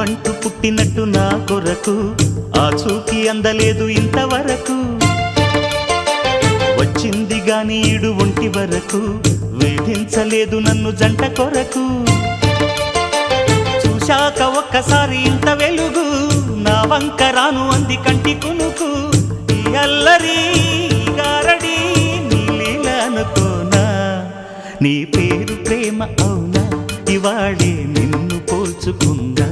నువ్వంటూ పుట్టినట్టు నా కొరకు ఆ చూకి అందలేదు ఇంతవరకు వచ్చింది గాని ఈడు ఒంటి వరకు వేధించలేదు నన్ను జంట కొరకు చూశాక ఒక్కసారి ఇంత వెలుగు నా వంక రాను అంది కంటి కునుకు ఈ అల్లరి గారడి నీ లీల అనుకోనా నీ పేరు ప్రేమ అవునా ఇవాళే నిన్ను పోల్చుకుందా